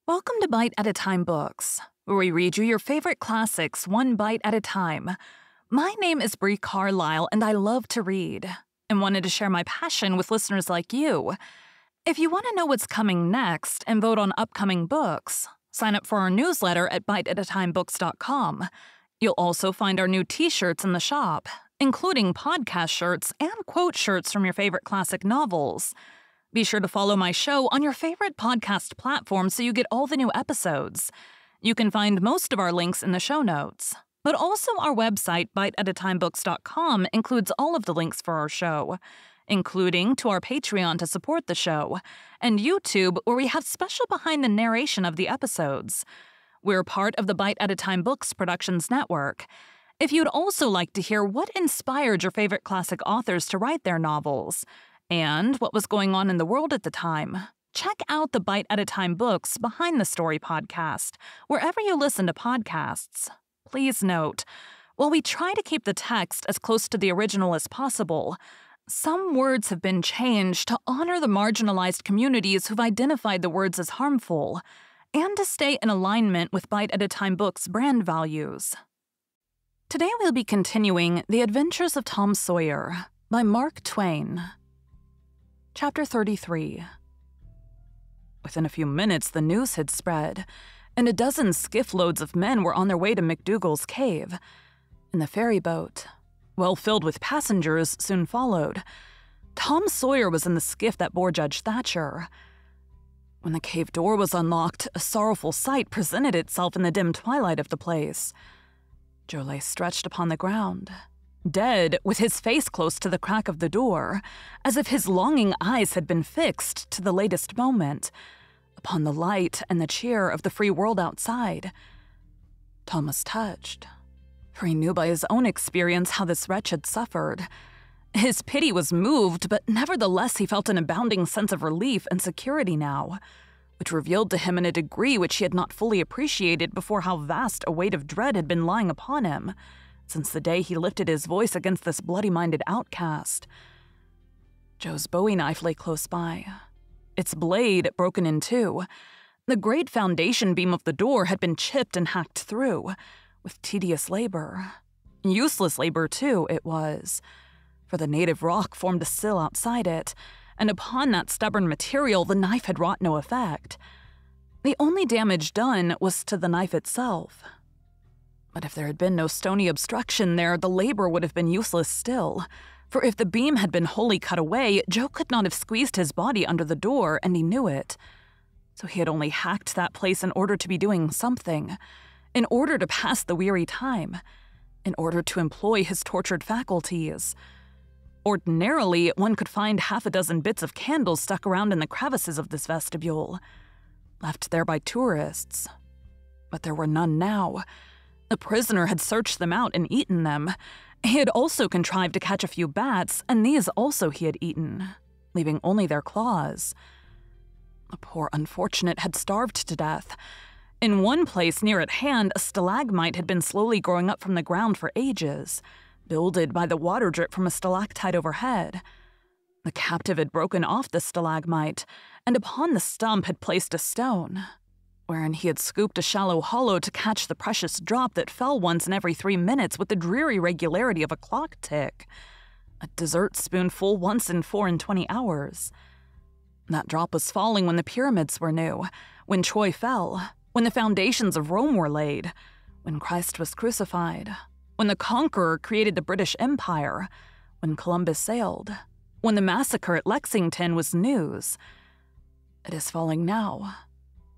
Welcome to Bite at a Time Books, where we read you your favorite classics one bite at a time. My name is Bree Carlile, and I love to read, and wanted to share my passion with listeners like you. If you want to know what's coming next and vote on upcoming books, sign up for our newsletter at biteatatimebooks.com. You'll also find our new t-shirts in the shop, including podcast shirts and quote shirts from your favorite classic novels. Be sure to follow my show on your favorite podcast platform so you get all the new episodes. You can find most of our links in the show notes, but also our website, biteatatimebooks.com, includes all of the links for our show, including to our Patreon to support the show, and YouTube, where we have special behind the narration of the episodes. We're part of the Bite at a Time Books Productions Network. If you'd also like to hear what inspired your favorite classic authors to write their novels, and what was going on in the world at the time, check out the Bite at a Time Books Behind the Story podcast, wherever you listen to podcasts. Please note, while we try to keep the text as close to the original as possible, some words have been changed to honor the marginalized communities who've identified the words as harmful, and to stay in alignment with Bite at a Time Books' brand values. Today we'll be continuing The Adventures of Tom Sawyer by Mark Twain. Chapter 33. Within a few minutes, the news had spread, and a dozen skiff loads of men were on their way to McDougal's cave. And the ferry boat, well filled with passengers, soon followed. Tom Sawyer was in the skiff that bore Judge Thatcher. When the cave door was unlocked, a sorrowful sight presented itself in the dim twilight of the place. Joe lay stretched upon the ground, dead, with his face close to the crack of the door, as if his longing eyes had been fixed to the latest moment, upon the light and the cheer of the free world outside. Tom was touched, for he knew by his own experience how this wretch had suffered. His pity was moved, but nevertheless he felt an abounding sense of relief and security now, which revealed to him in a degree which he had not fully appreciated before how vast a weight of dread had been lying upon him, since the day he lifted his voice against this bloody-minded outcast. Joe's bowie knife lay close by, its blade broken in two. The great foundation beam of the door had been chipped and hacked through, with tedious labor. Useless labor, too, it was, for the native rock formed a sill outside it, and upon that stubborn material the knife had wrought no effect. The only damage done was to the knife itself. But if there had been no stony obstruction there, the labor would have been useless still, for if the beam had been wholly cut away, Joe could not have squeezed his body under the door, and he knew it. So he had only hacked that place in order to be doing something, in order to pass the weary time, in order to employ his tortured faculties. Ordinarily, one could find half a dozen bits of candles stuck around in the crevices of this vestibule, left there by tourists. But there were none now. The prisoner had searched them out and eaten them. He had also contrived to catch a few bats, and these also he had eaten, leaving only their claws. The poor unfortunate had starved to death. In one place near at hand, a stalagmite had been slowly growing up from the ground for ages, builded by the water drip from a stalactite overhead. The captive had broken off the stalagmite, and upon the stump had placed a stone, wherein he had scooped a shallow hollow to catch the precious drop that fell once in every 3 minutes with the dreary regularity of a clock tick, a dessert spoonful once in 24 hours. That drop was falling when the pyramids were new, when Troy fell, when the foundations of Rome were laid, when Christ was crucified, when the conqueror created the British Empire, when Columbus sailed, when the massacre at Lexington was news. It is falling now.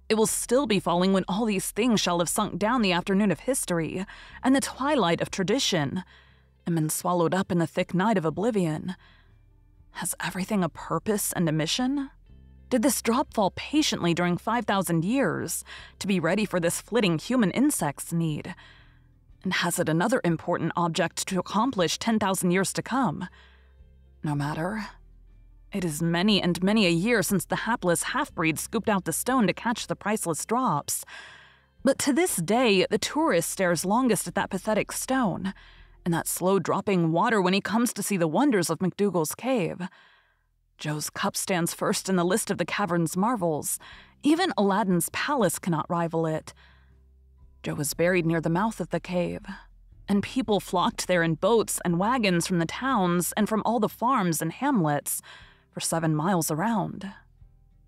It will still be falling when all these things shall have sunk down the afternoon of history and the twilight of tradition, and been swallowed up in the thick night of oblivion. Has everything a purpose and a mission? Did this drop fall patiently during 5,000 years to be ready for this flitting human insect's need? And has it another important object to accomplish 10,000 years to come? No matter. It is many and many a year since the hapless half-breed scooped out the stone to catch the priceless drops. But to this day, the tourist stares longest at that pathetic stone, and that slow-dropping water when he comes to see the wonders of McDougal's cave. Joe's cup stands first in the list of the cavern's marvels, Even Aladdin's palace cannot rival it. Joe was buried near the mouth of the cave, and people flocked there in boats and wagons from the towns and from all the farms and hamlets for 7 miles around.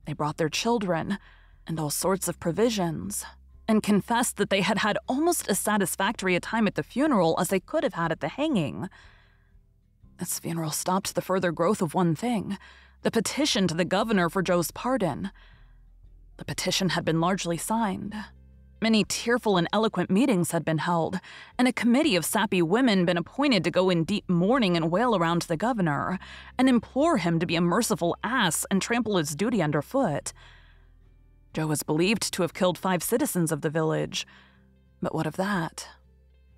They brought their children and all sorts of provisions, and confessed that they had had almost as satisfactory a time at the funeral as they could have had at the hanging. This funeral stopped the further growth of one thing: the petition to the governor for Joe's pardon. The petition had been largely signed. Many tearful and eloquent meetings had been held, and a committee of sappy women been appointed to go in deep mourning and wail around the governor, and implore him to be a merciful ass and trample his duty underfoot. Joe was believed to have killed 5 citizens of the village, but what of that?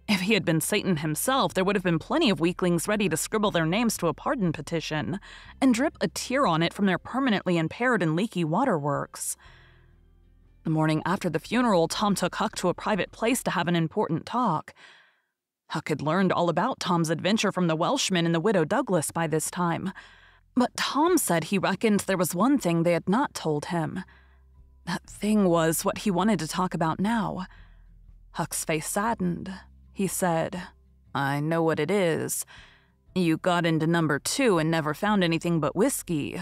If he had been Satan himself, there would have been plenty of weaklings ready to scribble their names to a pardon petition and drip a tear on it from their permanently impaired and leaky waterworks. The morning after the funeral, Tom took Huck to a private place to have an important talk. Huck had learned all about Tom's adventure from the Welshman and the widow Douglas by this time, but Tom said he reckoned there was one thing they had not told him. That thing was what he wanted to talk about now. Huck's face saddened. He said, "I know what it is. You got into number 2 and never found anything but whiskey.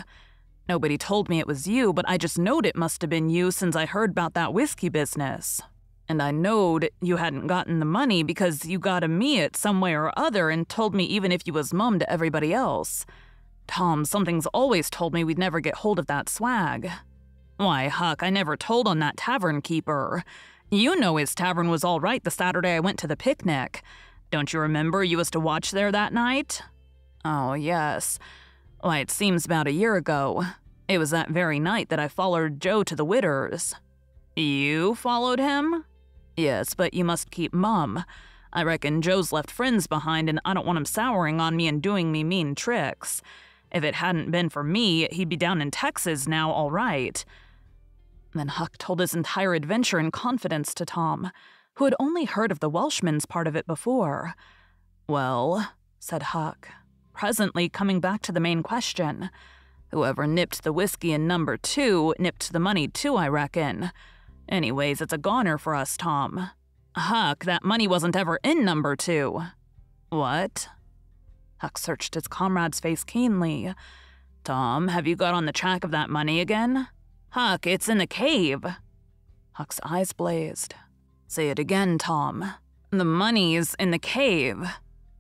Nobody told me it was you, but I just knowed it must have been you since I heard about that whiskey business. And I knowed you hadn't gotten the money because you got me it some way or other and told me even if you was mum to everybody else. Tom, something's always told me we'd never get hold of that swag. Why, Huck, I never told on that tavern keeper. You know his tavern was all right the Saturday I went to the picnic. Don't you remember you was to watch there that night?" "Oh, yes. Why, it seems about a year ago. It was that very night that I followed Joe to the Widder's." "You followed him?" "Yes, but you must keep mum. I reckon Joe's left friends behind, and I don't want him souring on me and doing me mean tricks. If it hadn't been for me, he'd be down in Texas now all right." Then Huck told his entire adventure in confidence to Tom, who had only heard of the Welshman's part of it before. "Well," said Huck, presently coming back to the main question, "whoever nipped the whiskey in number 2 nipped the money too, I reckon. Anyways, it's a goner for us, Tom. Huck, that money wasn't ever in number 2. "What?" Huck searched his comrade's face keenly. "Tom, have you got on the track of that money again? Huck, it's in the cave." Huck's eyes blazed. "Say it again, Tom." "The money's in the cave."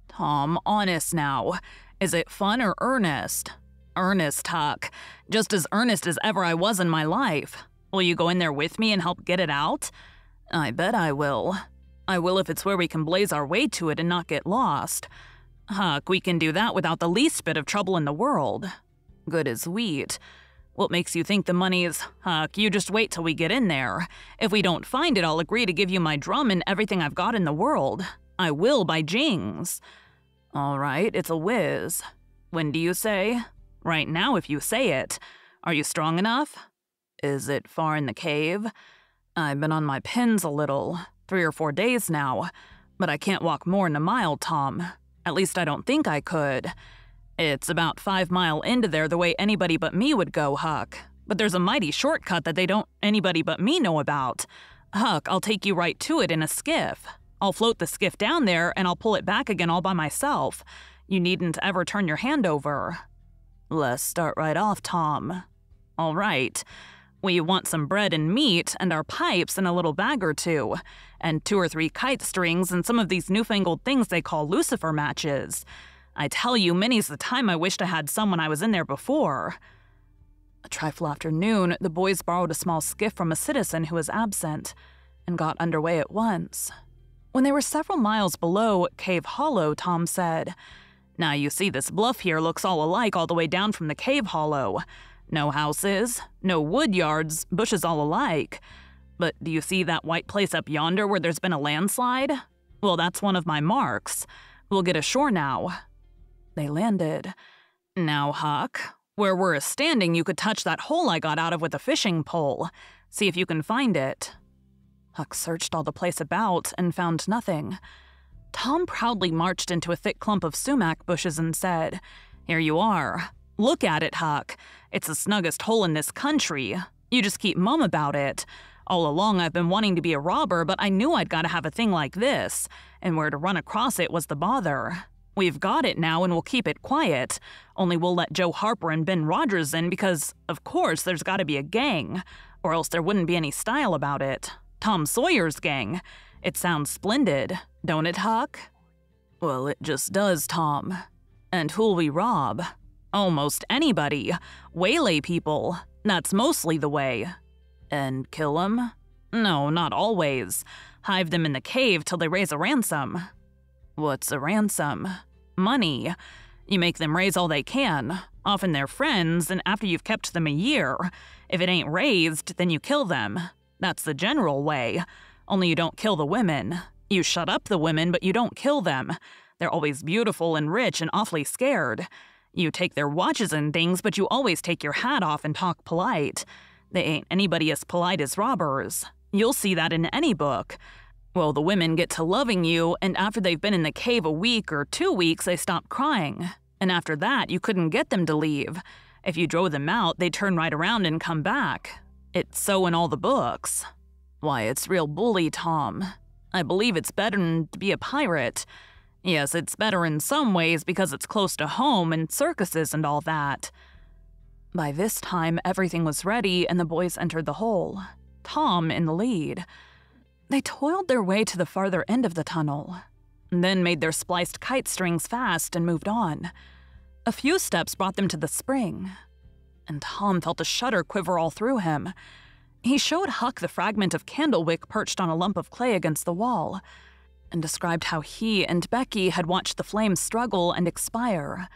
"Tom, honest now. Is it fun or earnest?" "Earnest, Huck. Just as earnest as ever I was in my life. Will you go in there with me and help get it out?" "I bet I will. I will if it's where we can blaze our way to it and not get lost. Huck, we can do that without the least bit of trouble in the world." "Good as wheat. What makes you think the money's—" "Huck, you just wait till we get in there. If we don't find it, I'll agree to give you my drum and everything I've got in the world. I will, by jings." "All right, it's a whiz. When do you say?" "Right now, if you say it. Are you strong enough?" "Is it far in the cave?" "I've been on my pins a little, 3 or 4 days now, but I can't walk more'n a mile, Tom. At least I don't think I could. It's about 5 mile into there the way anybody but me would go, Huck. But there's a mighty shortcut that they don't anybody but me know about. Huck, I'll take you right to it in a skiff. I'll float the skiff down there and I'll pull it back again all by myself. You needn't ever turn your hand over." "Let's start right off, Tom." "All right. We want some bread and meat and our pipes and a little bag or 2, and 2 or 3 kite strings and some of these newfangled things they call lucifer matches. I tell you, many's the time I wished I had some when I was in there before." A trifle after noon, the boys borrowed a small skiff from a citizen who was absent and got underway at once. When they were several miles below Cave Hollow, Tom said, "Now you see this bluff here looks all alike all the way down from the cave hollow. No houses, no wood yards, bushes all alike. But do you see that white place up yonder where there's been a landslide? Well, that's one of my marks. We'll get ashore now." They landed. "Now, Huck, where we're standing, you could touch that hole I got out of with a fishing pole. See if you can find it." Huck searched all the place about and found nothing. Tom proudly marched into a thick clump of sumac bushes and said, "Here you are. Look at it, Huck. It's the snuggest hole in this country. You just keep mum about it. All along I've been wanting to be a robber, but I knew I'd gotta have a thing like this, and where to run across it was the bother. We've got it now and we'll keep it quiet, only we'll let Joe Harper and Ben Rogers in because, of course, there's gotta be a gang, or else there wouldn't be any style about it. Tom Sawyer's gang. It sounds splendid, don't it, Huck? Well, it just does, Tom. And who'll we rob? Almost anybody. Waylay people. That's mostly the way. And kill 'em? No, not always. Hive them in the cave till they raise a ransom. What's a ransom? Money. You make them raise all they can. Often they're friends, and after you've kept them a year, if it ain't raised, then you kill them. That's the general way. Only you don't kill the women. You shut up the women, but you don't kill them. They're always beautiful and rich and awfully scared. You take their watches and things, but you always take your hat off and talk polite. They ain't anybody as polite as robbers. You'll see that in any book. Well, the women get to loving you, and after they've been in the cave a week or 2 weeks, they stop crying. And after that, you couldn't get them to leave. If you drove them out, they'd turn right around and come back. It's so in all the books. Why, it's real bully, Tom. I believe it's better than to be a pirate. Yes, it's better in some ways because it's close to home and circuses and all that. By this time, everything was ready and the boys entered the hole, Tom in the lead. They toiled their way to the farther end of the tunnel, then made their spliced kite strings fast and moved on. A few steps brought them to the spring, and Tom felt a shudder quiver all through him. He showed Huck the fragment of candle wick perched on a lump of clay against the wall, and described how he and Becky had watched the flames struggle and expire.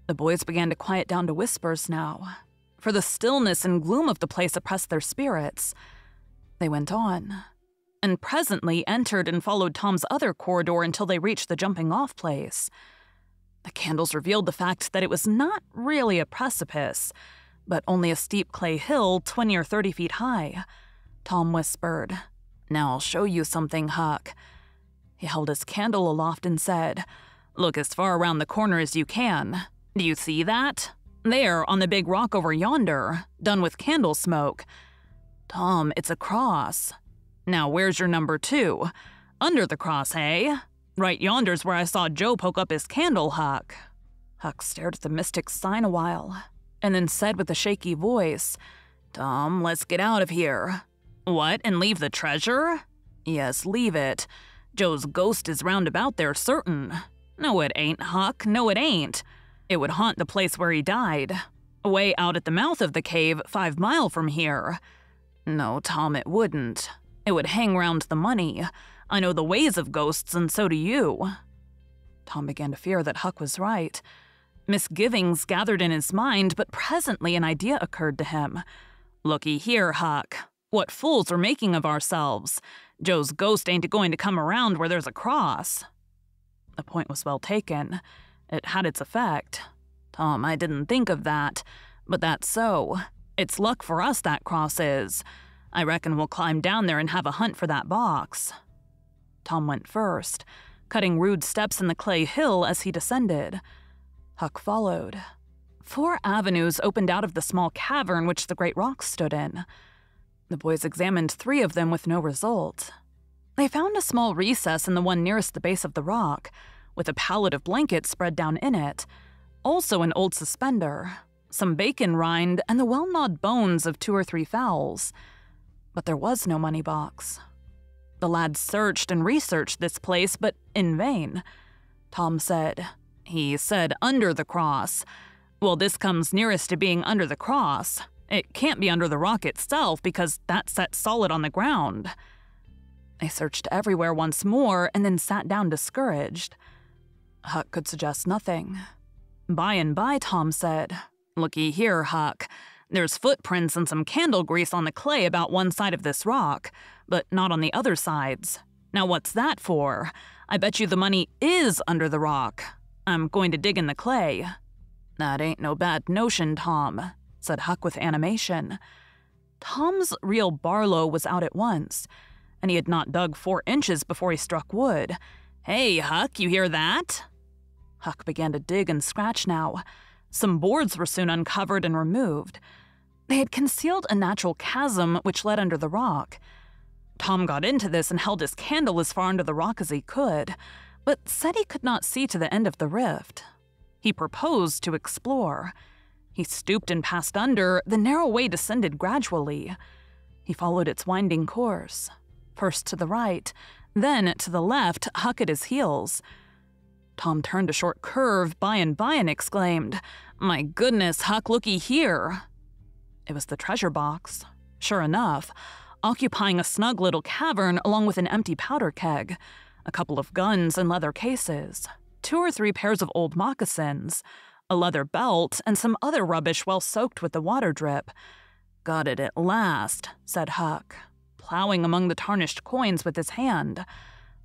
The boys began to quiet down to whispers now, for the stillness and gloom of the place oppressed their spirits. They went on, and presently entered and followed Tom's other corridor until they reached the jumping-off place. The candles revealed the fact that it was not really a precipice, but only a steep clay hill 20 or 30 feet high. Tom whispered, "Now I'll show you something, Huck." He held his candle aloft and said, "Look as far around the corner as you can. Do you see that? There, on the big rock over yonder, done with candle smoke. Tom, it's a cross. Now where's your number 2? Under the cross, hey? Right yonder's where I saw Joe poke up his candle, Huck." Huck stared at the mystic sign a while, and then said with a shaky voice, "Tom, let's get out of here." "What, and leave the treasure?" "Yes, leave it. Joe's ghost is round about there, certain." "No, it ain't, Huck. No, it ain't. It would haunt the place where he died. Way out at the mouth of the cave, 5 mile from here." "No, Tom, it wouldn't. It would hang round the money. I know the ways of ghosts, and so do you." Tom began to fear that Huck was right. Misgivings gathered in his mind, but presently an idea occurred to him. "Looky here, Huck. What fools we're making of ourselves. Joe's ghost ain't going to come around where there's a cross." The point was well taken. It had its effect. "Tom, I didn't think of that, but that's so. It's luck for us, that cross is. I reckon we'll climb down there and have a hunt for that box." Tom went first, cutting rude steps in the clay hill as he descended. Huck followed. 4 avenues opened out of the small cavern which the great rock stood in. The boys examined 3 of them with no result. They found a small recess in the one nearest the base of the rock, with a pallet of blankets spread down in it, also an old suspender, some bacon rind, and the well-gnawed bones of 2 or 3 fowls. But there was no money box. The lads searched and researched this place, but in vain. Tom said, "He said under the cross. Well, this comes nearest to being under the cross. It can't be under the rock itself because that's set solid on the ground." They searched everywhere once more and then sat down discouraged. Huck could suggest nothing. By and by, Tom said, "Looky here, Huck. There's footprints and some candle grease on the clay about one side of this rock, but not on the other sides. Now what's that for? I bet you the money is under the rock. I'm going to dig in the clay." "That ain't no bad notion, Tom," said Huck with animation. Tom's real Barlow was out at once, and he had not dug 4 inches before he struck wood. "Hey, Huck, you hear that?" Huck began to dig and scratch now. Some boards were soon uncovered and removed. They had concealed a natural chasm which led under the rock. Tom got into this and held his candle as far under the rock as he could, but said he could not see to the end of the rift. He proposed to explore. He stooped and passed under. The narrow way descended gradually. He followed its winding course, first to the right, then to the left, Huck at his heels. Tom turned a short curve by and exclaimed, "My goodness, Huck, looky here." It was the treasure box, sure enough, occupying a snug little cavern along with an empty powder keg, a couple of guns and leather cases, 2 or 3 pairs of old moccasins, a leather belt, and some other rubbish well soaked with the water drip. "Got it at last," said Huck, plowing among the tarnished coins with his hand.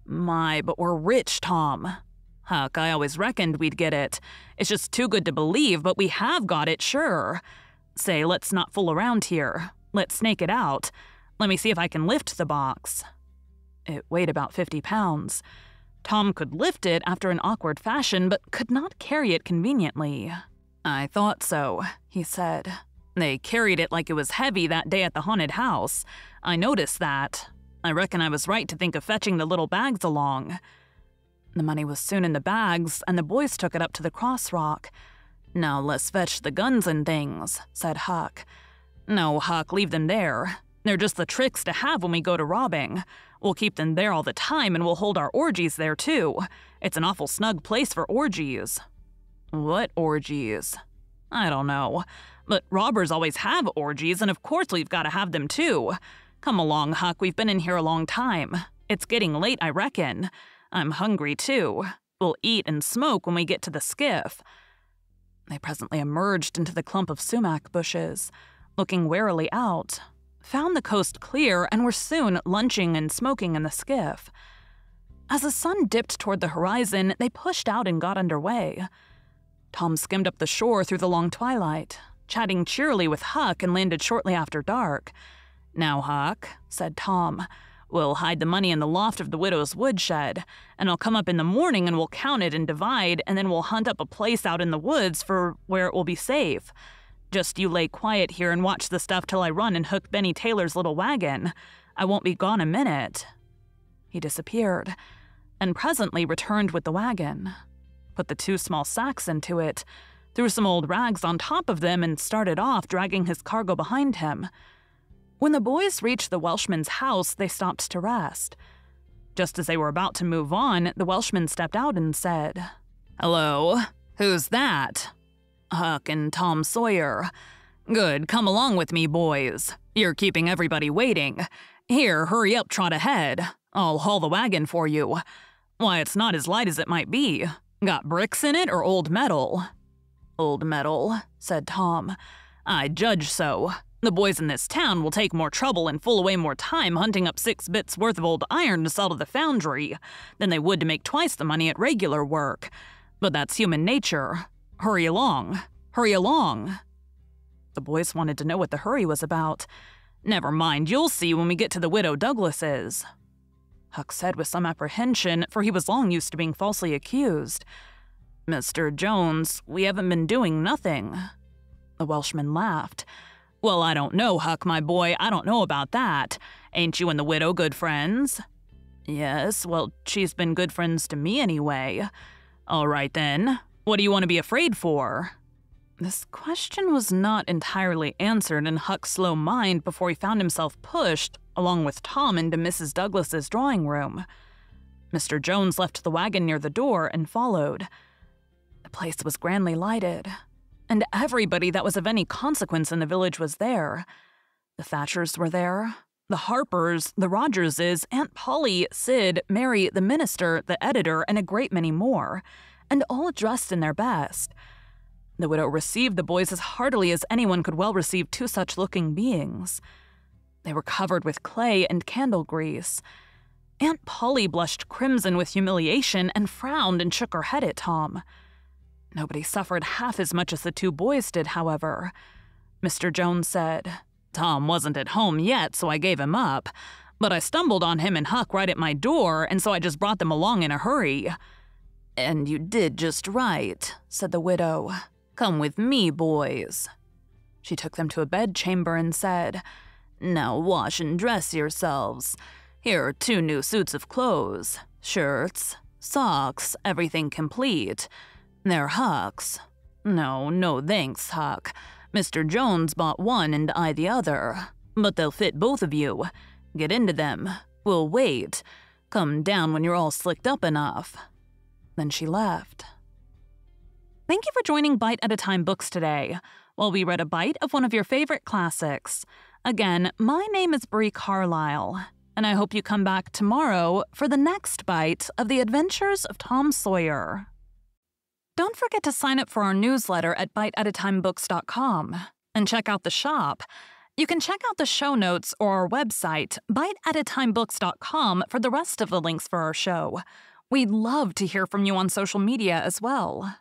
"My, but we're rich, Tom." "Huck, I always reckoned we'd get it. It's just too good to believe, but we have got it, sure. Say, let's not fool around here. Let's snake it out. Let me see if I can lift the box." It weighed about 50 pounds. Tom could lift it after an awkward fashion, but could not carry it conveniently. "I thought so," he said. "They carried it like it was heavy that day at the haunted house. I noticed that. I reckon I was right to think of fetching the little bags along." The money was soon in the bags, and the boys took it up to the cross rock. "Now let's fetch the guns and things," said Huck. "No, Huck, leave them there. They're just the tricks to have when we go to robbing. We'll keep them there all the time, and we'll hold our orgies there, too. It's an awful snug place for orgies." "What orgies?" "I don't know. But robbers always have orgies, and of course we've got to have them, too. Come along, Huck, we've been in here a long time. It's getting late, I reckon. I'm hungry, too. We'll eat and smoke when we get to the skiff." They presently emerged into the clump of sumac bushes, looking warily out, found the coast clear, and were soon lunching and smoking in the skiff. As the sun dipped toward the horizon, they pushed out and got underway. Tom skimmed up the shore through the long twilight, chatting cheerily with Huck, and landed shortly after dark. "Now, Huck," said Tom, "we'll hide the money in the loft of the widow's woodshed, and I'll come up in the morning and we'll count it and divide, and then we'll hunt up a place out in the woods for where it will be safe. Just you lay quiet here and watch the stuff till I run and hook Benny Taylor's little wagon. I won't be gone a minute." He disappeared, and presently returned with the wagon, put the 2 small sacks into it, threw some old rags on top of them, and started off, dragging his cargo behind him. When the boys reached the Welshman's house, they stopped to rest. Just as they were about to move on, the Welshman stepped out and said, "Hello, who's that?" "Huck and Tom Sawyer." "Good, come along with me, boys. You're keeping everybody waiting. Here, hurry up, trot ahead. I'll haul the wagon for you. Why, it's not as light as it might be. Got bricks in it or old metal?" "Old metal," said Tom. "I judge so. The boys in this town will take more trouble and fool away more time hunting up 6 bits worth of old iron to sell to the foundry than they would to make twice the money at regular work. But that's human nature. Hurry along. Hurry along." The boys wanted to know what the hurry was about. "Never mind, you'll see when we get to the Widow Douglas's," Huck said with some apprehension, for he was long used to being falsely accused. "Mr. Jones, we haven't been doing nothing." The Welshman laughed. "Well, I don't know, Huck, my boy, I don't know about that. Ain't you and the widow good friends?" "Yes, well, she's been good friends to me anyway." "All right, then. What do you want to be afraid for?" This question was not entirely answered in Huck's slow mind before he found himself pushed, along with Tom, into Mrs. Douglas's drawing room. Mr. Jones left the wagon near the door and followed. The place was grandly lighted, and everybody that was of any consequence in the village was there. The Thatchers were there, the Harpers, the Rogerses, Aunt Polly, Sid, Mary, the minister, the editor, and a great many more, and all dressed in their best. The widow received the boys as heartily as anyone could well receive 2 such-looking beings. They were covered with clay and candle grease. Aunt Polly blushed crimson with humiliation and frowned and shook her head at Tom. Nobody suffered half as much as the 2 boys did, however. Mr. Jones said, "Tom wasn't at home yet, so I gave him up. But I stumbled on him and Huck right at my door, and so I just brought them along in a hurry." "And you did just right," said the widow. "Come with me, boys." She took them to a bedchamber and said, "Now wash and dress yourselves. Here are 2 new suits of clothes, shirts, socks, everything complete. They're Huck's. No thanks, Huck. Mr. Jones bought one and I the other. But they'll fit both of you. Get into them. We'll wait. Come down when you're all slicked up enough." Then she left. Thank you for joining Bite at a Time Books today, while we read a bite of one of your favorite classics. Again, my name is Bree Carlile, and I hope you come back tomorrow for the next bite of The Adventures of Tom Sawyer. Don't forget to sign up for our newsletter at biteatatimebooks.com and check out the shop. You can check out the show notes or our website, biteatatimebooks.com, for the rest of the links for our show. We'd love to hear from you on social media as well.